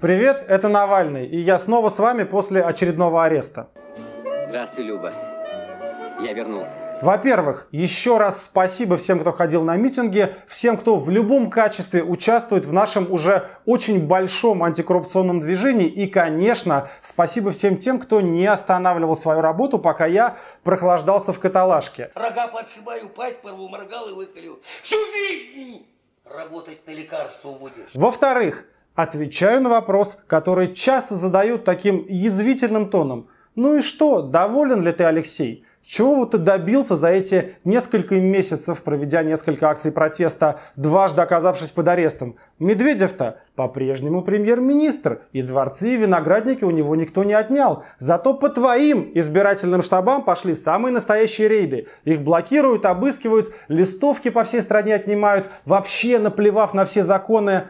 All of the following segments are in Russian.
Привет, это Навальный, и я снова с вами после очередного ареста. Здравствуй, Люба. Я вернулся. Во-первых, еще раз спасибо всем, кто ходил на митинги, всем, кто в любом качестве участвует в нашем уже очень большом антикоррупционном движении. И, конечно, спасибо всем тем, кто не останавливал свою работу, пока я прохлаждался в каталажке. Рога подшибаю, пасть порву, моргал и выколю. Всю жизнь работать на лекарство будешь. Во-вторых, отвечаю на вопрос, который часто задают таким язвительным тоном. Ну и что, доволен ли ты, Алексей? Чего вот ты добился за эти несколько месяцев, проведя несколько акций протеста, дважды оказавшись под арестом? Медведев-то по-прежнему премьер-министр, и дворцы и виноградники у него никто не отнял. Зато по твоим избирательным штабам пошли самые настоящие рейды. Их блокируют, обыскивают, листовки по всей стране отнимают, вообще наплевав на все законы.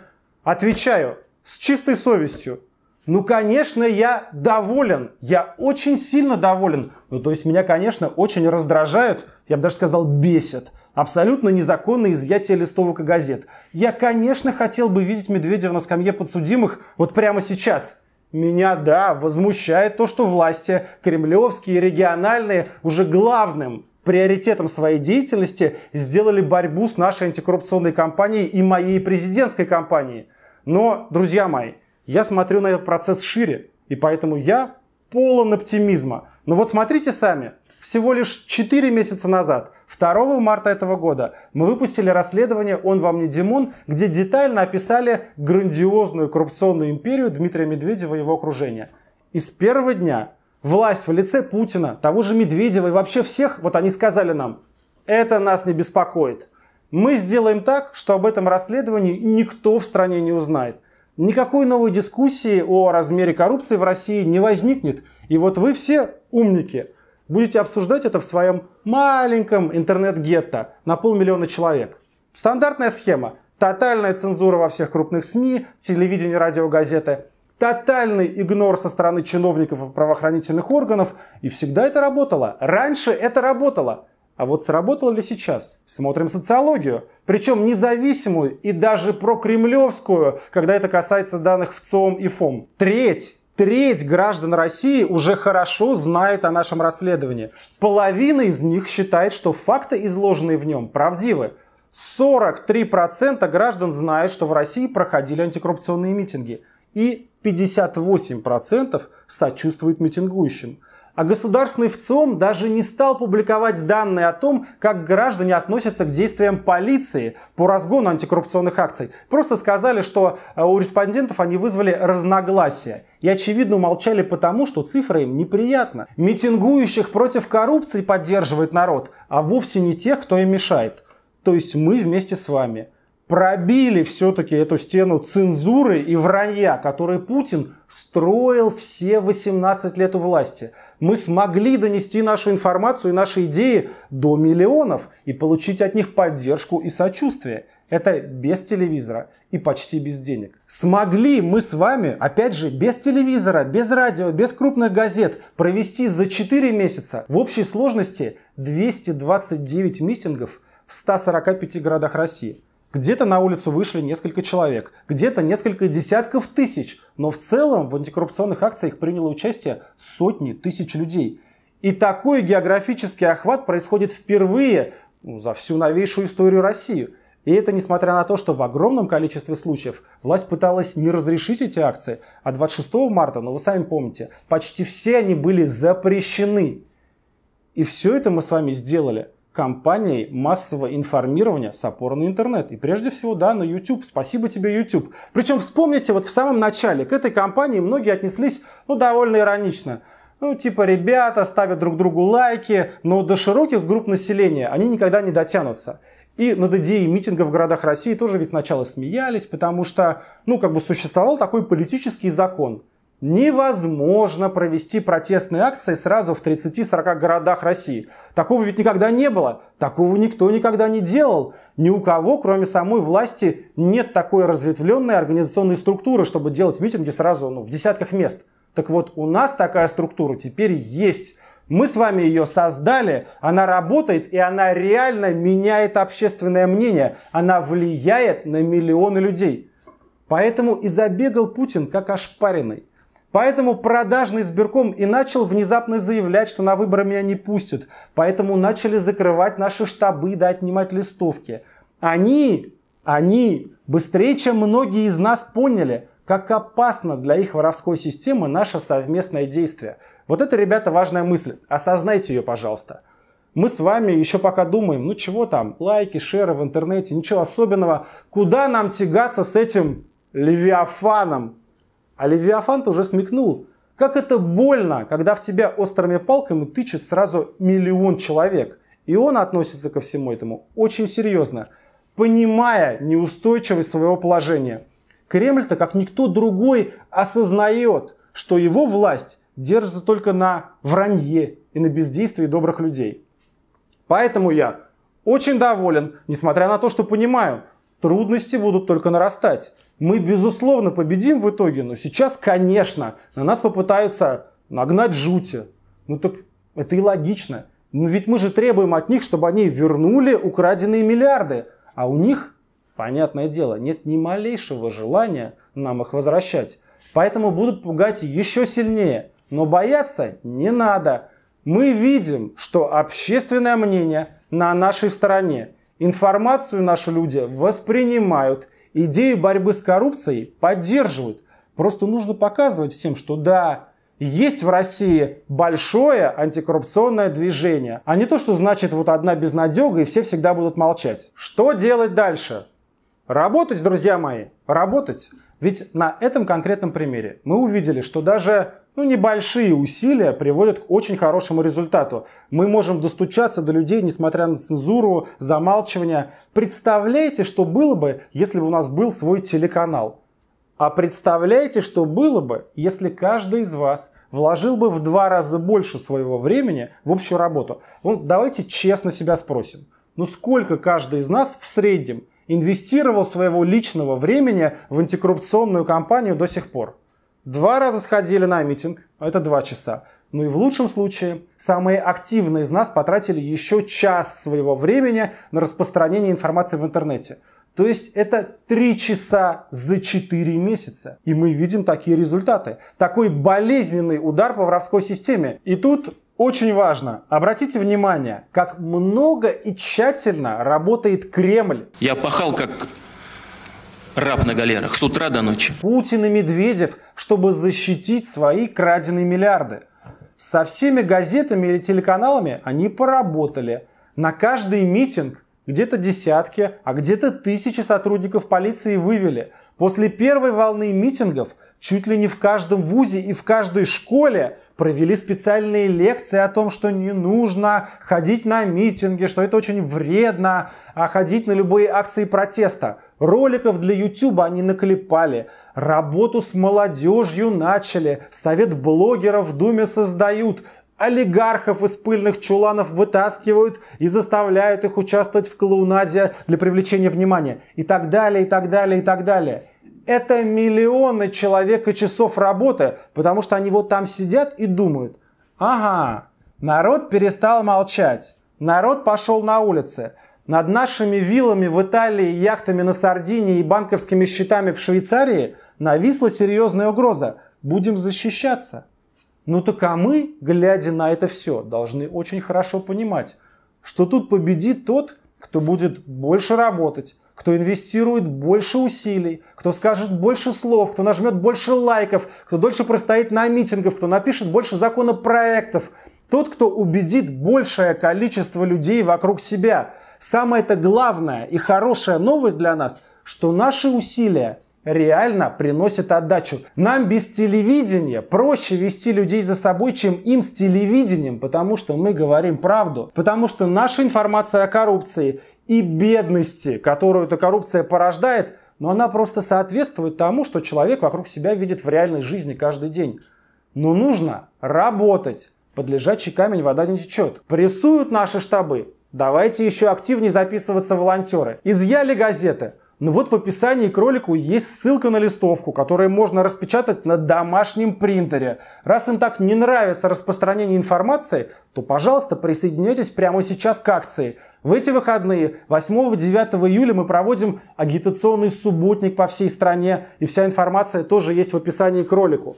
Отвечаю с чистой совестью. Ну, конечно, я доволен. Я очень сильно доволен. Ну, то есть меня, конечно, очень раздражают, я бы даже сказал, бесят. Абсолютно незаконное изъятие листовок и газет. Я, конечно, хотел бы видеть Медведева на скамье подсудимых вот прямо сейчас. Меня, да, возмущает то, что власти, кремлевские, региональные, уже главным приоритетом своей деятельности сделали борьбу с нашей антикоррупционной кампанией и моей президентской кампанией. Но, друзья мои, я смотрю на этот процесс шире, и поэтому я полон оптимизма. Но вот смотрите сами, всего лишь 4 месяца назад, 2 марта этого года, мы выпустили расследование «Он вам не Димон», где детально описали грандиозную коррупционную империю Дмитрия Медведева и его окружения. И с первого дня власть в лице Путина, того же Медведева и вообще всех, вот они сказали нам, это нас не беспокоит. Мы сделаем так, что об этом расследовании никто в стране не узнает. Никакой новой дискуссии о размере коррупции в России не возникнет. И вот вы все умники будете обсуждать это в своем маленьком интернет-гетто на 500 000 человек. Стандартная схема. Тотальная цензура во всех крупных СМИ, телевидение, радио, газеты. Тотальный игнор со стороны чиновников и правоохранительных органов. И всегда это работало. Раньше это работало. А вот сработало ли сейчас? Смотрим социологию. Причем независимую и даже прокремлевскую, когда это касается данных ВЦИОМ и ФОМ. Треть граждан России уже хорошо знает о нашем расследовании. Половина из них считает, что факты, изложенные в нем, правдивы. 43% граждан знают, что в России проходили антикоррупционные митинги. И 58% сочувствуют митингующим. А государственный ВЦИОМ даже не стал публиковать данные о том, как граждане относятся к действиям полиции по разгону антикоррупционных акций. Просто сказали, что у респондентов они вызвали разногласия. И очевидно умолчали потому, что цифра им неприятна. Митингующих против коррупции поддерживает народ, а вовсе не тех, кто им мешает. То есть мы вместе с вами пробили все-таки эту стену цензуры и вранья, который Путин строил все 18 лет у власти. Мы смогли донести нашу информацию и наши идеи до миллионов и получить от них поддержку и сочувствие. Это без телевизора и почти без денег. Смогли мы с вами, опять же, без телевизора, без радио, без крупных газет провести за 4 месяца в общей сложности 229 митингов в 145 городах России. Где-то на улицу вышли несколько человек, где-то несколько десятков тысяч, но в целом в антикоррупционных акциях приняло участие сотни тысяч людей. И такой географический охват происходит впервые за всю новейшую историю России. И это несмотря на то, что в огромном количестве случаев власть пыталась не разрешить эти акции, а 26 марта, вы сами помните, почти все они были запрещены. И все это мы с вами сделали кампанией массового информирования с опорой на интернет. И прежде всего, да, на YouTube. Спасибо тебе, YouTube. Причем вспомните, вот в самом начале к этой кампании многие отнеслись, довольно иронично. Типа, ребята ставят друг другу лайки, но до широких групп населения они никогда не дотянутся. И над идеей митингов в городах России тоже ведь сначала смеялись, потому что, существовал такой политический закон. Невозможно провести протестные акции сразу в 30-40 городах России. Такого ведь никогда не было. Такого никто никогда не делал. Ни у кого, кроме самой власти, нет такой разветвленной организационной структуры, чтобы делать митинги сразу в десятках мест. Так вот, у нас такая структура теперь есть. Мы с вами ее создали, она работает, и она реально меняет общественное мнение. Она влияет на миллионы людей. Поэтому и забегал Путин как ошпаренный. Поэтому продажный избирком и начал внезапно заявлять, что на выборы меня не пустят. Поэтому начали закрывать наши штабы да отнимать листовки. Они быстрее, чем многие из нас поняли, как опасно для их воровской системы наше совместное действие. Вот это, ребята, важная мысль. Осознайте ее, пожалуйста. Мы с вами еще пока думаем, ну чего там, лайки, шеры в интернете, ничего особенного. Куда нам тягаться с этим Левиафаном? А Левиафан-то уже смекнул. Как это больно, когда в тебя острыми палками тычет сразу миллион человек. И он относится ко всему этому очень серьезно, понимая неустойчивость своего положения. Кремль-то, как никто другой, осознает, что его власть держится только на вранье и на бездействии добрых людей. Поэтому я очень доволен, несмотря на то, что понимаю, трудности будут только нарастать. Мы, безусловно, победим в итоге, но сейчас, конечно, на нас попытаются нагнать жути. Ну так это и логично. Но ведь мы же требуем от них, чтобы они вернули украденные миллиарды. А у них, понятное дело, нет ни малейшего желания нам их возвращать. Поэтому будут пугать еще сильнее. Но бояться не надо. Мы видим, что общественное мнение на нашей стороне. Информацию наши люди воспринимают. Идею борьбы с коррупцией поддерживают. Просто нужно показывать всем, что да, есть в России большое антикоррупционное движение. А не то, что значит вот одна безнадега и все всегда будут молчать. Что делать дальше? Работать, друзья мои, работать. Ведь на этом конкретном примере мы увидели, что даже небольшие усилия приводят к очень хорошему результату. Мы можем достучаться до людей, несмотря на цензуру, замалчивание. Представляете, что было бы, если бы у нас был свой телеканал? А представляете, что было бы, если каждый из вас вложил бы в 2 раза больше своего времени в общую работу? Давайте честно себя спросим. Сколько каждый из нас в среднем инвестировал своего личного времени в антикоррупционную кампанию до сих пор? 2 раза сходили на митинг, это 2 часа. И в лучшем случае самые активные из нас потратили еще час своего времени на распространение информации в интернете. То есть это 3 часа за 4 месяца. И мы видим такие результаты. Такой болезненный удар по воровской системе. И тут очень важно, обратите внимание, как много и тщательно работает Кремль. Я пахал как раб на галерах с утра до ночи. Путин и Медведев, чтобы защитить свои краденые миллиарды. Со всеми газетами или телеканалами они поработали. На каждый митинг где-то десятки, а где-то тысячи сотрудников полиции вывели. После первой волны митингов чуть ли не в каждом вузе и в каждой школе провели специальные лекции о том, что не нужно ходить на митинги, что это очень вредно, а ходить на любые акции протеста. Роликов для YouTube они наклепали, работу с молодежью начали, совет блогеров в Думе создают, олигархов из пыльных чуланов вытаскивают и заставляют их участвовать в клоунаде для привлечения внимания. И так далее, и так далее, и так далее. Это миллионы человек и часов работы, потому что они вот там сидят и думают: ага, народ перестал молчать, народ пошел на улицы. Над нашими виллами в Италии, яхтами на Сардинии и банковскими счетами в Швейцарии нависла серьезная угроза. Будем защищаться. Так а мы, глядя на это все, должны очень хорошо понимать, что тут победит тот, кто будет больше работать, кто инвестирует больше усилий, кто скажет больше слов, кто нажмет больше лайков, кто дольше простоит на митингах, кто напишет больше законопроектов. Тот, кто убедит большее количество людей вокруг себя. Самое-то главное и хорошая новость для нас, что наши усилия реально приносят отдачу. Нам без телевидения проще вести людей за собой, чем им с телевидением, потому что мы говорим правду. Потому что наша информация о коррупции и бедности, которую эта коррупция порождает, но она просто соответствует тому, что человек вокруг себя видит в реальной жизни каждый день. Но нужно работать. Под лежачий камень вода не течет. Прессуют наши штабы. Давайте еще активнее записываться волонтеры. Изъяли газеты. Ну вот в описании к ролику есть ссылка на листовку, которую можно распечатать на домашнем принтере. Раз им так не нравится распространение информации, то, пожалуйста, присоединяйтесь прямо сейчас к акции. В эти выходные, 8-9 июля, мы проводим агитационный субботник по всей стране, и вся информация тоже есть в описании к ролику.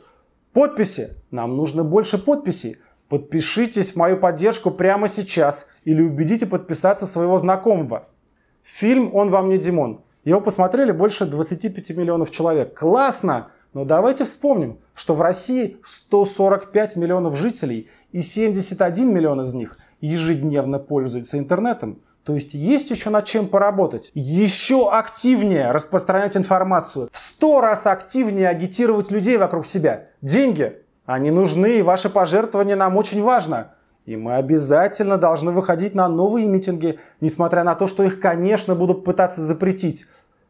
Подписи. Нам нужно больше подписей. Подпишитесь в мою поддержку прямо сейчас или убедите подписаться своего знакомого. Фильм «Он вам не Димон». Его посмотрели больше 25 миллионов человек. Классно! Но давайте вспомним, что в России 145 миллионов жителей, и 71 миллион из них ежедневно пользуются интернетом. То есть есть еще над чем поработать. Еще активнее распространять информацию. В 100 раз активнее агитировать людей вокруг себя. Деньги, они нужны, и ваши пожертвования нам очень важно. И мы обязательно должны выходить на новые митинги, несмотря на то, что их, конечно, будут пытаться запретить.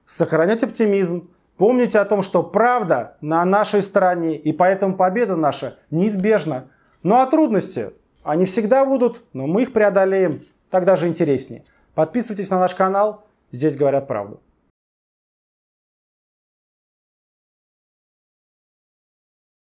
Сохранять оптимизм. Помните о том, что правда на нашей стороне, и поэтому победа наша неизбежна. Ну а трудности, они всегда будут, но мы их преодолеем. Так даже интереснее. Подписывайтесь на наш канал, здесь говорят правду.